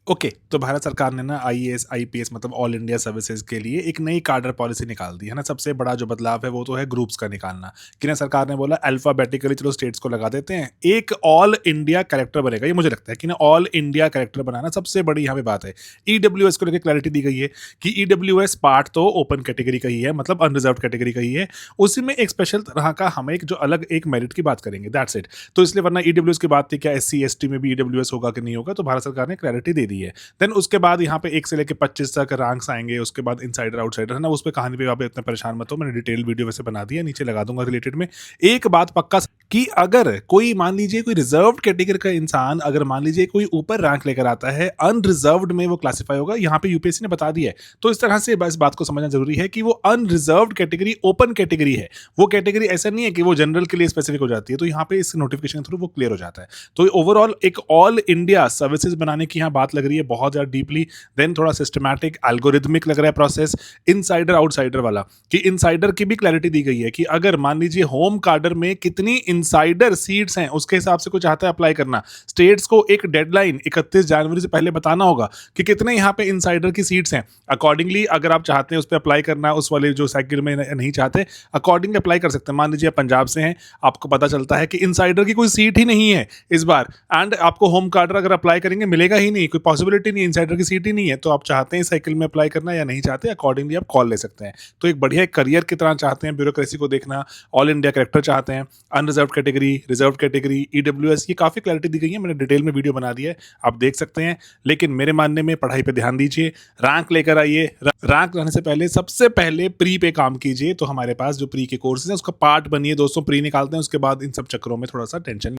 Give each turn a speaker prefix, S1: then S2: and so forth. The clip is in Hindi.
S1: ओके, तो भारत सरकार ने ना आईएएस, आईपीएस मतलब ऑल इंडिया सर्विसेज के लिए एक नई काडर पॉलिसी निकाल दी है ना। सबसे बड़ा जो बदलाव है वो तो है ग्रुप्स का निकालना कि ना सरकार ने बोला अल्फाबेटिकली चलो स्टेट्स को लगा देते हैं, एक ऑल इंडिया कैरेक्टर बनेगा। ये मुझे लगता है कि ना ऑल इंडिया कैरेक्टर बनाना सबसे बड़ी यहाँ पे बात है। ईडब्ल्यूएस को लेकर क्लैरिटी दी गई है कि ईडब्ल्यूएस पार्ट तो ओपन कैटेगरी का ही है, मतलब अनरिजर्व कैटेगरी का ही है। उसी में एक स्पेशल तरह का हम एक जो अलग एक मेरिट की बात करेंगे, दैट्स इट। तो इसलिए वरना ईडब्ल्यूएस की बात थी क्या एससी एसटी में भी ईडब्ल्यूएस होगा कि नहीं होगा, तो भारत सरकार ने क्लैरिटी दे दी है। देन उसके बाद यहाँ पे 1 से लेके 25 तक रैंक्स आएंगे। उसके बाद इनसाइडर आउटसाइडर है ना, उस पे कहानी पे आप इतने परेशान मत हो, मैंने डिटेल वीडियो वैसे बना दी है, नीचे लगा दूंगा रिलेटेड में। एक बात पक्का कि अगर कोई मान लीजिए कोई रिजर्व्ड कैटेगरी का इंसान अगर मान लीजिए कोई ऊपर रैंक लेकर आता है, अनरिजर्व्ड में वो क्लासिफाई होगा। यहाँ पे यूपीएससी ने बता दिया है, तो इस तरह से इस बात को समझना जरूरी है कि वो अनरिजर्व्ड कैटेगरी ओपन कैटेगरी है। वो कैटेगरी ऐसा नहीं है कि वो जनरल के लिए स्पेसिफिक हो जाती है, तो यहाँ पे इस नोटिफिकेशन के थ्रू वो क्लियर हो जाता है। तो ओवरऑल एक ऑल इंडिया सर्विसेज बनाने की यहाँ बात लग रही है बहुत ज्यादा डीपली। देन थोड़ा सिस्टमैटिक एल्गोरिथमिक लग रहा है प्रोसेस। इनसाइडर आउटसाइडर वाला कि इनसाइडर की भी क्लैरिटी दी गई है कि अगर मान लीजिए होम कार्डर में कितनी इनसाइडर सीट्स हैं उसके हिसाब से कोई चाहता है अप्लाई करना, स्टेट्स को एक डेडलाइन 31 जनवरी से पहले बताना होगा कि कितने यहाँ पे इनसाइडर की सीट्स हैं। अकॉर्डिंगली अगर आप चाहते हैं उस पर अप्लाई करना, उस वाले जो साइकिल में नहीं चाहते, अकॉर्डिंगली अप्लाई कर सकते हैं। मान लीजिए आप पंजाब से हैं, आपको पता चलता है कि इनसाइडर की कोई सीट ही नहीं है इस बार, एंड आपको होम कार्डर अगर अप्लाई करेंगे मिलेगा ही नहीं, कोई पॉसिबिलिटी नहीं, इनसाइडर की सीट ही नहीं है, तो आप चाहते हैं साइकिल में अप्लाई करना या नहीं चाहते, अकॉर्डिंगली आप कॉल ले सकते हैं। तो एक बढ़िया करियर की तरह चाहते हैं ब्यूरोक्रेसी को देखना, ऑल इंडिया करेक्टर चाहते हैं, unreserve category, reserve category, EWS, ये काफ़ी क्लैरिटी दी गई है, मैंने डिटेल में वीडियो बना दिया है, आप देख सकते हैं। लेकिन मेरे मानने में पढ़ाई पे ध्यान दीजिए, रैंक लेकर आइए। रैंक लाने से पहले सबसे पहले प्री पे काम कीजिए। तो हमारे पास जो प्री के कोर्सेज हैं उसका पार्ट बनिए दोस्तों, प्री निकालते हैं, उसके बाद इन सब चक्करों में थोड़ा सा टेंशन